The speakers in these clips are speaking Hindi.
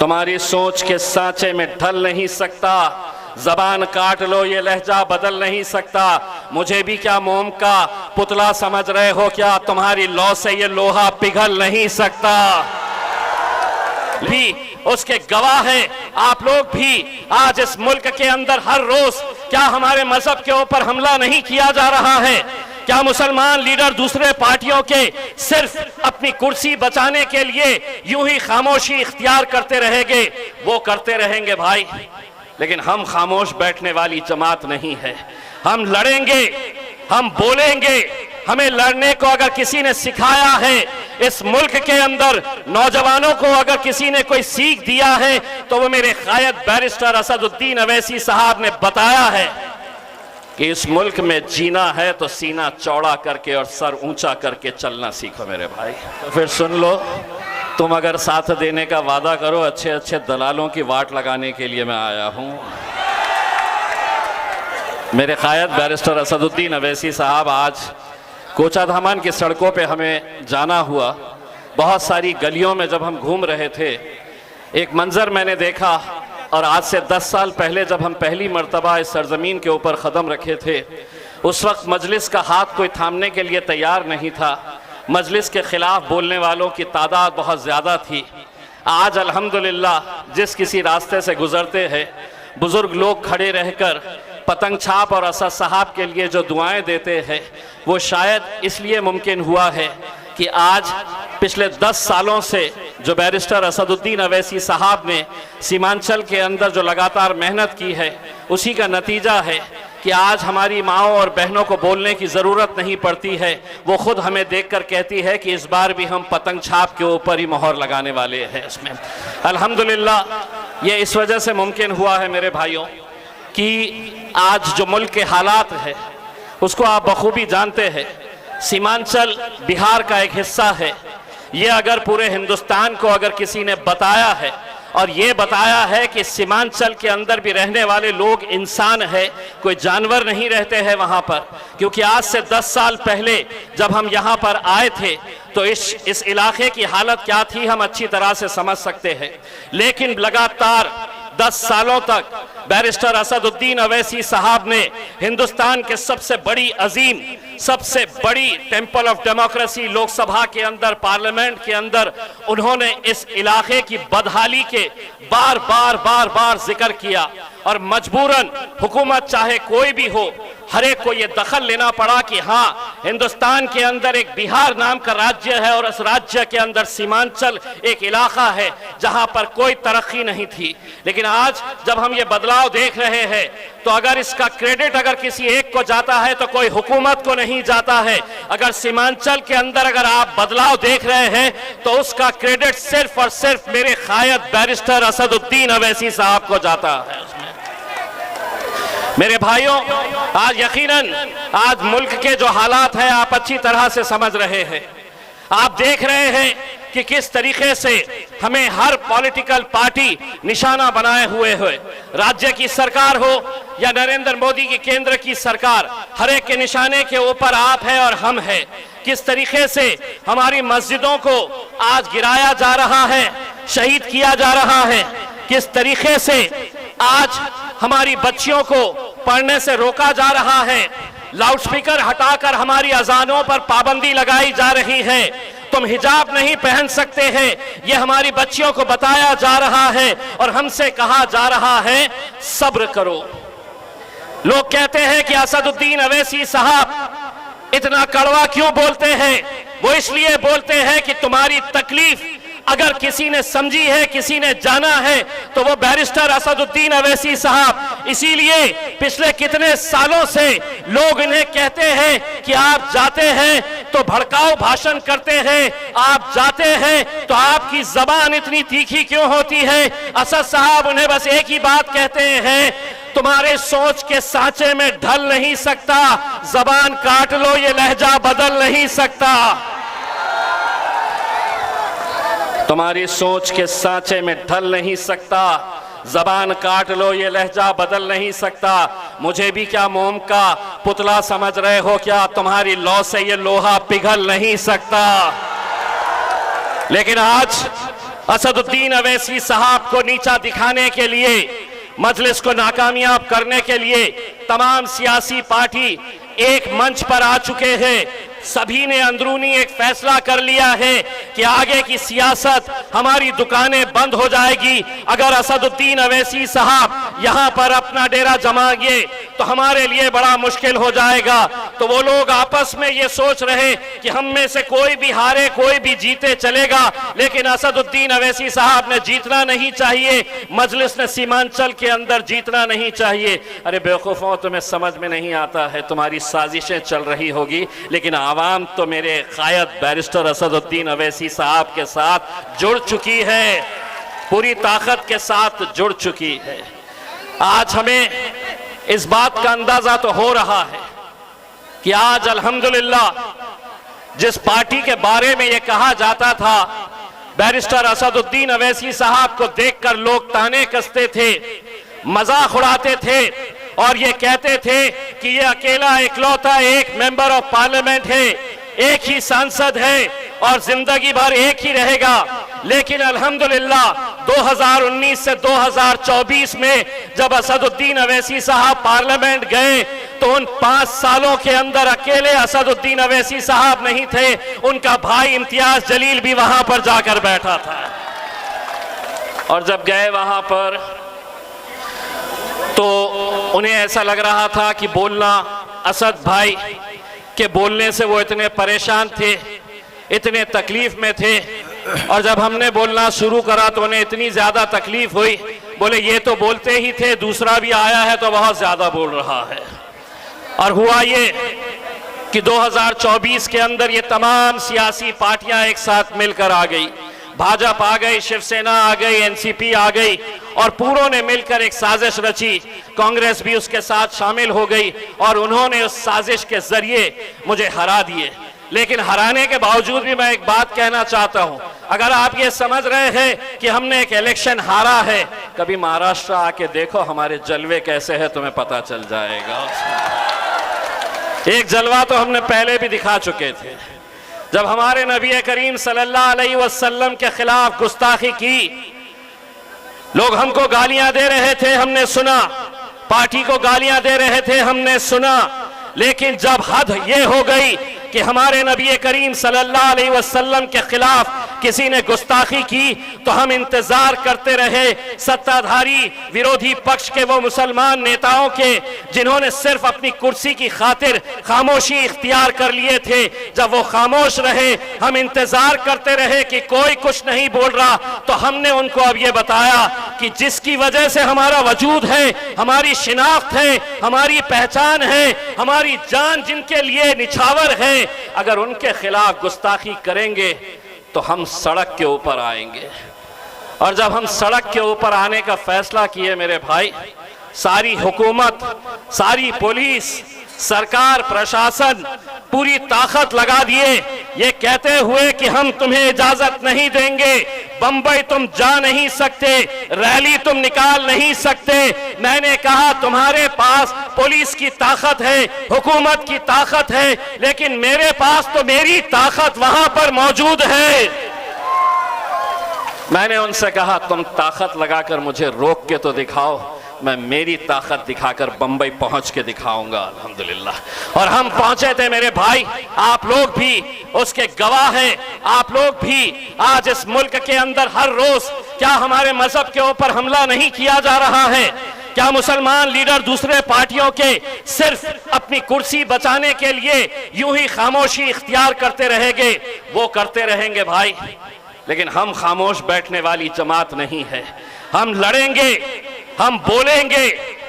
तुम्हारी सोच के सांचे में ढल नहीं सकता, जबान काट लो ये लहजा बदल नहीं सकता। मुझे भी क्या मोम का पुतला समझ रहे हो क्या, तुम्हारी लौ से ये लोहा पिघल नहीं सकता। भी उसके गवाह है आप लोग भी। आज इस मुल्क के अंदर हर रोज क्या हमारे मजहब के ऊपर हमला नहीं किया जा रहा है? क्या मुसलमान लीडर दूसरे पार्टियों के सिर्फ अपनी कुर्सी बचाने के लिए यूं ही खामोशी इख्तियार करते रहेंगे? वो करते रहेंगे भाई, लेकिन हम खामोश बैठने वाली जमात नहीं है। हम लड़ेंगे, हम बोलेंगे। हमें लड़ने को अगर किसी ने सिखाया है, इस मुल्क के अंदर नौजवानों को अगर किसी ने कोई सीख दिया है, तो वो मेरे कायद बैरिस्टर असदुद्दीन अवैसी साहब ने बताया है कि इस मुल्क में जीना है तो सीना चौड़ा करके और सर ऊंचा करके चलना सीखो मेरे भाई। तो फिर सुन लो, तुम अगर साथ देने का वादा करो, अच्छे अच्छे दलालों की वाट लगाने के लिए मैं आया हूं। मेरे कायद बैरिस्टर असदुद्दीन अवैसी साहब, आज कोचाधामन की सड़कों पे हमें जाना हुआ। बहुत सारी गलियों में जब हम घूम रहे थे, एक मंजर मैंने देखा, और आज से 10 साल पहले जब हम पहली मर्तबा इस सरजमीन के ऊपर कदम रखे थे, उस वक्त मजलिस का हाथ कोई थामने के लिए तैयार नहीं था। मजलिस के खिलाफ बोलने वालों की तादाद बहुत ज़्यादा थी। आज अल्हम्दुलिल्लाह जिस किसी रास्ते से गुजरते हैं, बुज़ुर्ग लोग खड़े रहकर पतंग छाप और असद साहब के लिए जो दुआएं देते हैं, वो शायद इसलिए मुमकिन हुआ है कि आज पिछले 10 सालों से जो बैरिस्टर असदुद्दीन अवैसी साहब ने सीमांचल के अंदर जो लगातार मेहनत की है, उसी का नतीजा है कि आज हमारी माओं और बहनों को बोलने की ज़रूरत नहीं पड़ती है। वो खुद हमें देखकर कहती है कि इस बार भी हम पतंग छाप के ऊपर ही मोहर लगाने वाले हैं। इसमें अल्हम्दुलिल्लाह ये इस वजह से मुमकिन हुआ है मेरे भाइयों कि आज जो मुल्क के हालात है उसको आप बखूबी जानते हैं। सीमांचल बिहार का एक हिस्सा है। ये अगर पूरे हिंदुस्तान को अगर किसी ने बताया है और ये बताया है कि सीमांचल के अंदर भी रहने वाले लोग इंसान है, कोई जानवर नहीं रहते हैं वहाँ पर, क्योंकि आज से 10 साल पहले जब हम यहाँ पर आए थे तो इस इलाके की हालत क्या थी हम अच्छी तरह से समझ सकते हैं। लेकिन लगातार 10 सालों तक बैरिस्टर असदुद्दीन अवैसी साहब ने हिंदुस्तान के सबसे बड़ी अजीम, सबसे बड़ी टेंपल ऑफ डेमोक्रेसी लोकसभा के अंदर, पार्लियामेंट के अंदर, उन्होंने इस इलाके की बदहाली के बार बार जिक्र किया। और मजबूरन हुकूमत चाहे कोई भी हो, हर एक को ये दखल लेना पड़ा कि हाँ, हिंदुस्तान के अंदर एक बिहार नाम का राज्य है और इस राज्य के अंदर सीमांचल एक इलाका है जहाँ पर कोई तरक्की नहीं थी। लेकिन आज जब हम ये बदलाव देख रहे हैं तो अगर इसका क्रेडिट अगर किसी एक को जाता है तो कोई हुकूमत को नहीं जाता है। अगर सीमांचल के अंदर अगर आप बदलाव देख रहे हैं तो उसका क्रेडिट सिर्फ और सिर्फ मेरे कायद बैरिस्टर असदुद्दीन अवैसी साहब को जाता है। मेरे भाइयों, आज यकीनन आज मुल्क के जो हालात हैं आप अच्छी तरह से समझ रहे हैं। आप देख रहे हैं कि किस तरीके से हमें हर पॉलिटिकल पार्टी निशाना बनाए हुए है। राज्य की सरकार हो या नरेंद्र मोदी की केंद्र की सरकार, हर एक के निशाने के ऊपर आप है और हम है। किस तरीके से हमारी मस्जिदों को आज गिराया जा रहा है, शहीद किया जा रहा है। किस तरीके से आज हमारी बच्चियों को पढ़ने से रोका जा रहा है। लाउडस्पीकर हटाकर हमारी अजानों पर पाबंदी लगाई जा रही है। तुम हिजाब नहीं पहन सकते हैं, ये हमारी बच्चियों को बताया जा रहा है और हमसे कहा जा रहा है सब्र करो। लोग कहते हैं कि असदुद्दीन अवैसी साहब इतना कड़वा क्यों बोलते हैं? वो इसलिए बोलते हैं कि तुम्हारी तकलीफ अगर किसी ने समझी है, किसी ने जाना है, तो वो बैरिस्टर असदुद्दीन अवैसी साहब। इसीलिए पिछले कितने सालों से लोग इन्हें कहते हैं कि आप जाते हैं तो भड़काऊ भाषण करते हैं, आप जाते हैं तो आपकी जबान इतनी तीखी क्यों होती है? असद साहब उन्हें बस एक ही बात कहते हैं, तुम्हारे सोच के सांचे में ढल नहीं सकता, जबान काट लो ये लहजा बदल नहीं सकता। तुम्हारी सोच के सांचे में ढल नहीं सकता, जबान काट लो ये लहजा बदल नहीं सकता। मुझे भी क्या मोम का पुतला समझ रहे हो क्या, तुम्हारी लौ से ये लोहा पिघल नहीं सकता। लेकिन आज असदुद्दीन अवैसी साहब को नीचा दिखाने के लिए, मजलिस को नाकामयाब करने के लिए तमाम सियासी पार्टी एक मंच पर आ चुके हैं। सभी ने अंदरूनी एक फैसला कर लिया है कि आगे की सियासत, हमारी दुकानें बंद हो जाएगी अगर असदुद्दीन अवैसी साहब यहां पर अपना डेरा जमाएंगे तो हमारे लिए बड़ा मुश्किल हो जाएगा। तो वो लोग आपस में ये सोच रहे कि हम में से कोई भी हारे कोई भी जीते चलेगा, लेकिन असदुद्दीन अवैसी साहब ने जीतना नहीं चाहिए, मजलिस ने सीमांचल के अंदर जीतना नहीं चाहिए। अरे बेवकूफों, तुम्हें समझ में नहीं आता है, तुम्हारी साजिशें चल रही होगी, लेकिन आवाम तो मेरे कायद बैरिस्टर असदुद्दीन अवैसी साहब के साथ जुड़ चुकी है, पूरी ताकत के साथ जुड़ चुकी है। आज हमें इस बात का अंदाजा तो हो रहा है कि आज अल्हम्दुलिल्लाह जिस पार्टी के बारे में यह कहा जाता था, बैरिस्टर असदुद्दीन अवैसी साहब को देखकर लोग ताने कसते थे, मजाक उड़ाते थे और ये कहते थे कि ये अकेला इकलौता एक मेंबर ऑफ पार्लियामेंट है, एक ही सांसद है और जिंदगी भर एक ही रहेगा। लेकिन अल्हम्दुलिल्लाह 2019 से 2024 में जब असदुद्दीन अवैसी साहब पार्लियामेंट गए तो उन 5 सालों के अंदर अकेले असदुद्दीन अवैसी साहब नहीं थे, उनका भाई इम्तियाज जलील भी वहां पर जाकर बैठा था। और जब गए वहां पर तो उन्हें ऐसा लग रहा था कि बोलना, असद भाई के बोलने से वो इतने परेशान थे, इतने तकलीफ में थे, और जब हमने बोलना शुरू करा तो उन्हें इतनी ज्यादा तकलीफ हुई, बोले ये तो बोलते ही थे, दूसरा भी आया है तो बहुत ज्यादा बोल रहा है। और हुआ ये कि 2024 के अंदर ये तमाम सियासी पार्टियां एक साथ मिलकर आ गई, भाजपा आ गई, शिवसेना आ गई, एनसीपी आ गई और पूरों ने मिलकर एक साजिश रची। कांग्रेस भी उसके साथ शामिल हो गई और उन्होंने उस साजिश के जरिए मुझे हरा दिए। लेकिन हराने के बावजूद भी मैं एक बात कहना चाहता हूं, अगर आप ये समझ रहे हैं कि हमने एक इलेक्शन हारा है, कभी महाराष्ट्र आके देखो हमारे जलवे कैसे है, तुम्हें पता चल जाएगा। एक जलवा तो हमने पहले भी दिखा चुके थे, जब हमारे नबी करीम सल्लल्लाहु अलैहि वसल्लम के खिलाफ गुस्ताखी की, लोग हमको गालियां दे रहे थे, हमने सुना, पार्टी को गालियां दे रहे थे, हमने सुना, लेकिन जब हद ये हो गई कि हमारे नबी करीम सल्लल्लाहु अलैहि वसल्लम के खिलाफ किसी ने गुस्ताखी की तो हम इंतजार करते रहे सत्ताधारी विरोधी पक्ष के वो मुसलमान नेताओं के जिन्होंने सिर्फ अपनी कुर्सी की खातिर खामोशी इख्तियार कर लिए थे। जब वो खामोश रहे, हम इंतजार करते रहे कि कोई कुछ नहीं बोल रहा, तो हमने उनको अब ये बताया कि जिसकी वजह से हमारा वजूद है, हमारी शिनाख्त है, हमारी पहचान है, हमारी जान जिनके लिए निछावर है, अगर उनके खिलाफ गुस्ताखी करेंगे तो हम सड़क के ऊपर आएंगे। और जब हम सड़क के ऊपर आने का फैसला किए मेरे भाई, सारी हुकूमत, सारी पुलिस, सरकार, प्रशासन पूरी ताकत लगा दिए ये कहते हुए कि हम तुम्हें इजाजत नहीं देंगे, बंबई तुम जा नहीं सकते, रैली तुम निकाल नहीं सकते। मैंने कहा तुम्हारे पास पुलिस की ताकत है, हुकूमत की ताकत है, लेकिन मेरे पास तो मेरी ताकत वहां पर मौजूद है। मैंने उनसे कहा तुम ताकत लगाकर मुझे रोक के तो दिखाओ, मैं मेरी ताकत दिखाकर बंबई पहुंच के दिखाऊंगा अल्हम्दुलिल्लाह। और हम पहुंचे थे मेरे भाई, आप लोग भी उसके गवाह हैं। आप लोग भी आज इस मुल्क के अंदर हर रोज क्या हमारे मजहब के ऊपर हमला नहीं किया जा रहा है? क्या मुसलमान लीडर दूसरे पार्टियों के सिर्फ अपनी कुर्सी बचाने के लिए यूं ही खामोशी इख्तियार करते रहेंगे? वो करते रहेंगे भाई, लेकिन हम खामोश बैठने वाली जमात नहीं है। हम लड़ेंगे, हम बोलेंगे।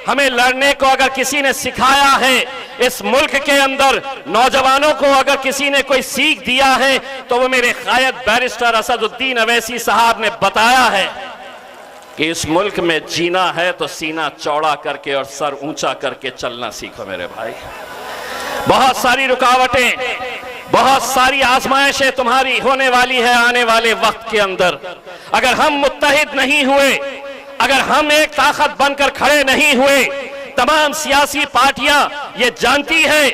हमें लड़ने को अगर किसी ने सिखाया है, इस मुल्क के अंदर नौजवानों को अगर किसी ने कोई सीख दिया है, तो वो मेरे कायद बैरिस्टर असदुद्दीन अवैसी साहब ने बताया है कि इस मुल्क में जीना है तो सीना चौड़ा करके और सर ऊंचा करके चलना सीखो मेरे भाई। बहुत सारी रुकावटें, बहुत सारी आजमाइशें तुम्हारी होने वाली है आने वाले वक्त के अंदर। अगर हम मुत्तहिद नहीं हुए, अगर हम एक ताकत बनकर खड़े नहीं हुए, तमाम सियासी पार्टियां ये जानती है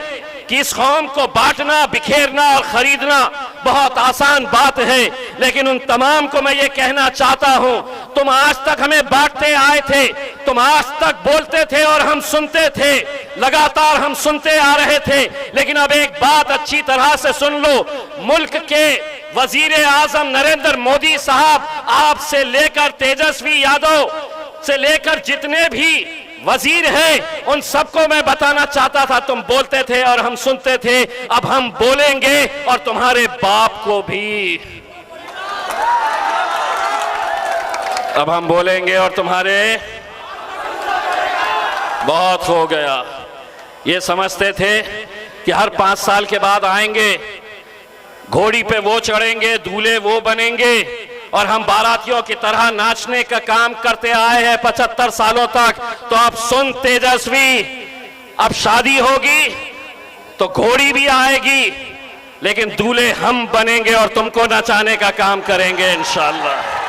कि इस कौम को बांटना, बिखेरना और खरीदना बहुत आसान बात है, लेकिन उन तमाम को मैं ये कहना चाहता हूं, तुम आज तक हमें बांटते आए थे, तुम आज तक बोलते थे और हम सुनते थे, लगातार हम सुनते आ रहे थे, लेकिन अब एक बात अच्छी तरह से सुन लो, मुल्क के वजीर आजम नरेंद्र मोदी साहब, आपसे लेकर तेजस्वी यादव से लेकर जितने भी वजीर हैं, उन सबको मैं बताना चाहता था, तुम बोलते थे और हम सुनते थे, अब हम बोलेंगे और तुम्हारे बाप को भी, अब हम बोलेंगे और तुम्हारे, बहुत हो गया। ये समझते थे कि हर 5 साल के बाद आएंगे, घोड़ी पे वो चढ़ेंगे, दूल्हे वो बनेंगे और हम बारातियों की तरह नाचने का काम करते आए हैं 75 सालों तक। तो अब सुन तेजस्वी, अब शादी होगी तो घोड़ी भी आएगी, लेकिन दूल्हे हम बनेंगे और तुमको नचाने का काम करेंगे इंशाअल्लाह।